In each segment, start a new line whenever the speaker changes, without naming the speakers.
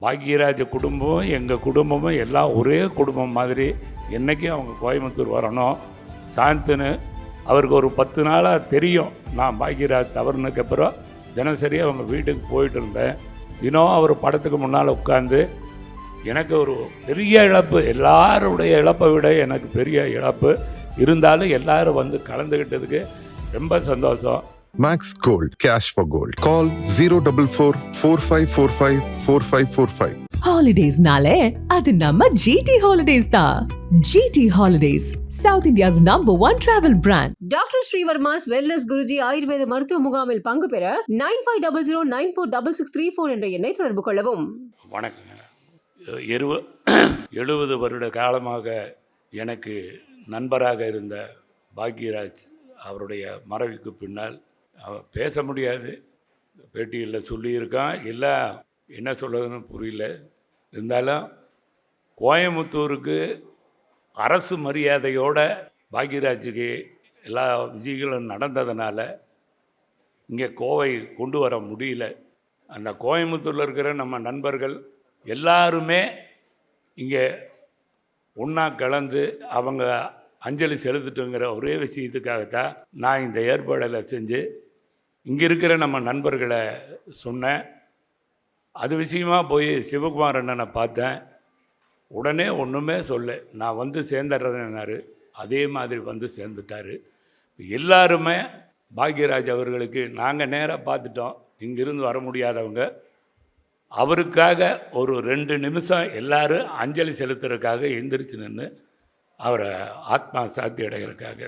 பாக்யராஜ குடும்பம் எங்கள் குடும்பமும் எல்லாம் ஒரே குடும்பம் மாதிரி என்றைக்கும் அவங்க கோயம்புத்தூர் வரணும். சாந்தனு அவருக்கு ஒரு 10 நாளாக தெரியும் நான் பாக்யராஜ் தவறுனதுக்கப்புறம் தினசரி அவங்க வீட்டுக்கு போயிட்டு இருந்தேன். தினம் அவர் படத்துக்கு முன்னால் உட்காந்து எனக்கு ஒரு பெரிய இழப்பு, எல்லாருடைய இழப்பை விட எனக்கு பெரிய இழப்பு இருந்தாலும் எல்லாரும் வந்து கலந்துக்கிட்டதுக்கு ரொம்ப சந்தோஷம்.
Max Gold, cash for gold. Call 044-4545-4545.
Holidays nale adu namma GT Holidays da. GT Holidays, South India's #1 travel brand.
Doctor Srivarma's wellness Guruji ஆயுர்வேத மருத்துவ முகாமில் பங்கு பெற 9500946634 என்ற எண்ணை தொடர்பு கொள்ளவும்.
வணக்கங்க. 70 வருட காலமாக எனக்கு நண்பராக இருந்த பாக்யராஜ் அவருடைய மறைவுக்கு பின்னால் பேச முடியாது. பேட்டியில் சொல்லியிருக்கான், எல்லாம் என்ன சொல்கிறதுன்னு புரியல. இருந்தாலும் கோயம்புத்தூருக்கு அரசு மரியாதையோட பாக்யராஜுக்கு எல்லா விஷயங்களும் நடந்ததுனால இங்கே கோவை கொண்டு வர முடியல. அந்த கோயம்புத்தூரில் இருக்கிற நம்ம நண்பர்கள் எல்லாருமே இங்கே ஒன்றா கலந்து அவங்க அஞ்சலி செலுத்திட்டுங்கிற ஒரே விஷயத்துக்காகத்தான் நான் இந்த ஏற்பாடெல்லாம் செஞ்சு இங்கே இருக்கிற நம்ம நண்பர்களை சொன்னேன். அது விஷயமாக போய் சிவகுமார் அண்ணனை பார்த்தேன். உடனே ஒன்றுமே சொல்ல, நான் வந்து சேர்ந்துடுறேன்னாரு. அதே மாதிரி வந்து சேர்ந்துட்டார். எல்லாருமே பாக்யராஜ் அவர்களுக்கு நாங்கள் நேராக பார்த்துட்டோம். இங்கிருந்து வர முடியாதவங்க அவருக்காக ஒரு 2 நிமிஷம் எல்லாரும் அஞ்சலி செலுத்துறதுக்காக எந்திரிச்சு நின்று அவரை ஆத்மா சாத்தி அடைகிறதுக்காக.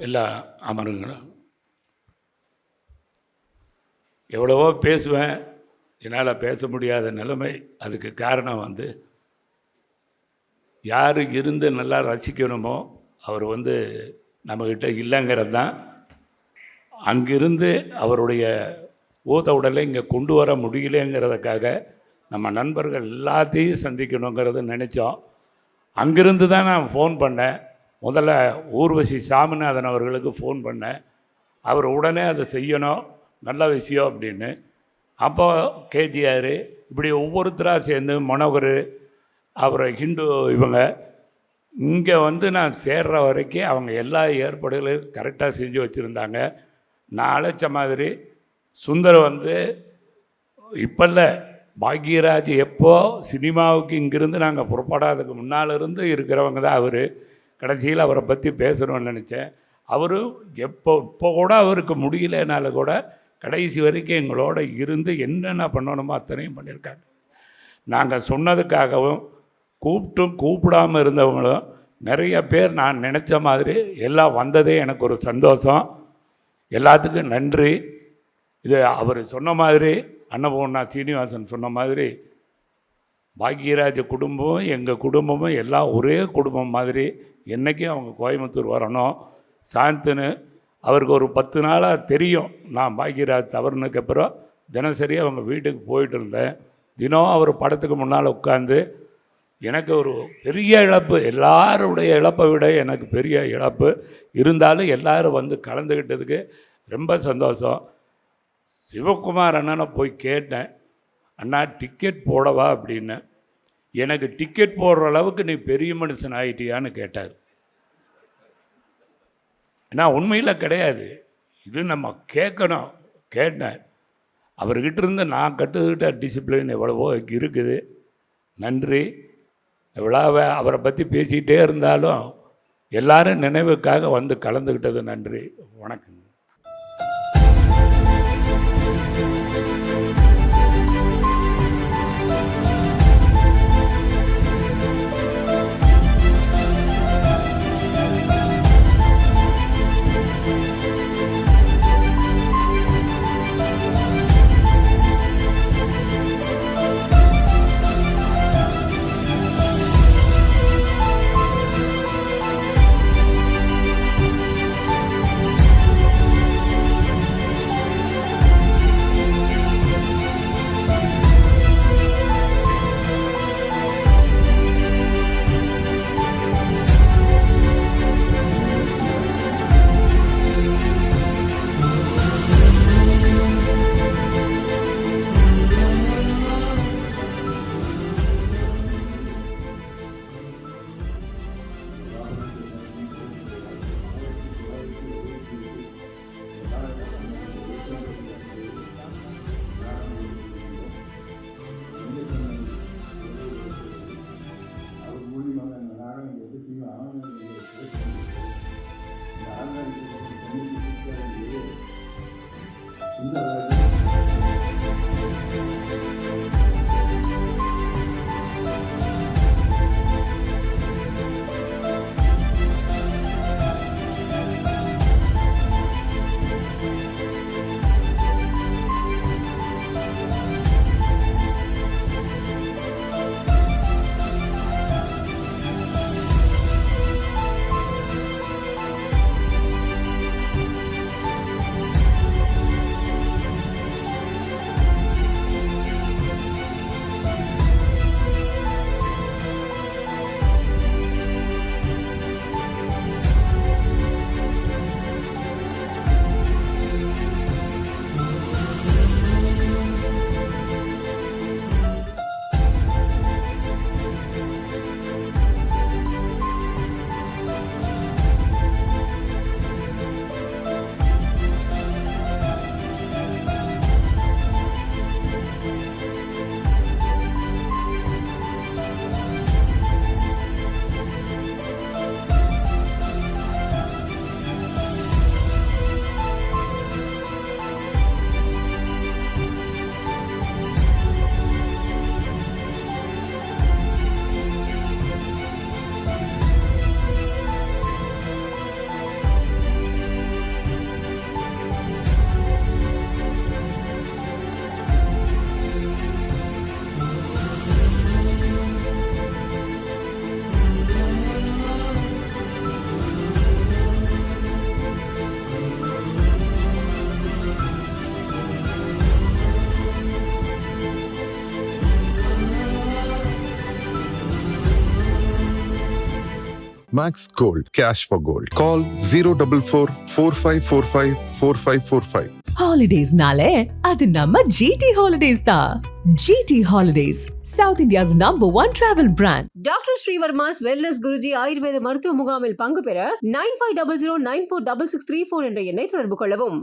எல்லா அமருங்களும் எவ்வளவோ பேசுவேன், என்னால் பேச முடியாத நிலைமை. அதுக்கு காரணம் வந்து யார் இருந்து நல்லா ரசிக்கணுமோ அவர் வந்து நம்மக்கிட்ட இல்லைங்கிறது தான். அங்கிருந்து அவருடைய ஊத உடலை இங்கே கொண்டு வர முடியலைங்கிறதுக்காக நம்ம நண்பர்கள் எல்லாத்தையும் சந்திக்கணுங்கிறத நினச்சோம். அங்கிருந்து தான் நான் ஃபோன் பண்ணேன். முதல்ல ஊர்வசி சாமிநாதன் அவர்களுக்கு ஃபோன் பண்ணேன். அவர் உடனே அதை செய்யணும், நல்ல விஷயம் அப்படின்னு. அப்போ கேஜிஆர் இப்படி ஒவ்வொருத்தராக சேர்ந்து மனோகர் அப்புறம் ஹிந்து இவங்க இங்கே வந்து நான் சேர்ற வரைக்கும் அவங்க எல்லா ஏற்பாடுகளையும் கரெக்டாக செஞ்சு வச்சுருந்தாங்க. நான் அழைச்ச மாதிரி சுந்தர் வந்து இப்போல்ல பாக்யராஜ் எப்போ சினிமாவுக்கு இங்கிருந்து நாங்கள் புறப்படாததுக்கு முன்னால் இருந்து இருக்கிறவங்க தான் அவர். கடைசியில் அவரை பற்றி பேசணும்னு நினச்சேன். அவரும் இப்போ கூட அவருக்கு முடியலனால கூட கடைசி வரைக்கும் எங்களோட இருந்து என்னென்ன பண்ணணுமோ அத்தனையும் பண்ணியிருக்காங்க. நாங்கள் சொன்னதுக்காகவும் கூப்பிடாமல் இருந்தவங்களும் நிறைய பேர் நான் நினச்ச மாதிரி எல்லாம் வந்ததே எனக்கு ஒரு சந்தோஷம். எல்லாத்துக்கும் நன்றி. இது அவர் சொன்ன மாதிரி அன்னபூர்ணா சீனிவாசன் சொன்ன மாதிரி பாக்யராஜ குடும்பம் எங்கள் குடும்பமும் எல்லாம் ஒரே குடும்பம் மாதிரி என்றைக்கும் அவங்க கோயம்புத்தூர் வரணும். சாந்தனு அவருக்கு ஒரு 10 நாளாக தெரியும் நான் பாக்யராஜ் தவறுனதுக்கப்புறம் தினசரி அவங்க வீட்டுக்கு போயிட்டு இருந்தேன். தினம் அவர் படத்துக்கு முன்னால் உட்காந்து எனக்கு ஒரு பெரிய இழப்பு, எல்லாருடைய இழப்பை விட எனக்கு பெரிய இழப்பு இருந்தாலும் எல்லாரும் வந்து கலந்துக்கிட்டதுக்கு ரொம்ப சந்தோஷம். சிவகுமார் அண்ணனை போய் கேட்டேன், அண்ணா டிக்கெட் போடவா அப்படின்னு. எனக்கு டிக்கெட் போடுற அளவுக்கு நீ பெரிய மனுஷன் ஆகிட்டியான்னு கேட்டார். ஏன்னா உண்மையில் கிடையாது, இது நம்ம கேட்கணும். கேட்டேன். அவர்கிட்ட இருந்து நான் கற்றுக்கிட்ட டிசிப்ளின் எவ்வளவோ இருக்குது. நன்றி. எவ்வளோ அவரை பற்றி பேசிக்கிட்டே இருந்தாலும் எல்லாரும் நினைவுக்காக வந்து கலந்துக்கிட்டது நன்றி. வணக்கம்.
Max Gold, cash for gold. Call 044-4545-4545.
Holidays-nale, அது நம்ம GT Holidays தான். GT Holidays, South India's #1 travel brand.
Doctor Srivarma's wellness Guruji ஆயுர்வேத மருத்துவ முகாமில் பங்கு பெற 9500946634 என்ற எண்ணை தொடர்பு கொள்ளவும்.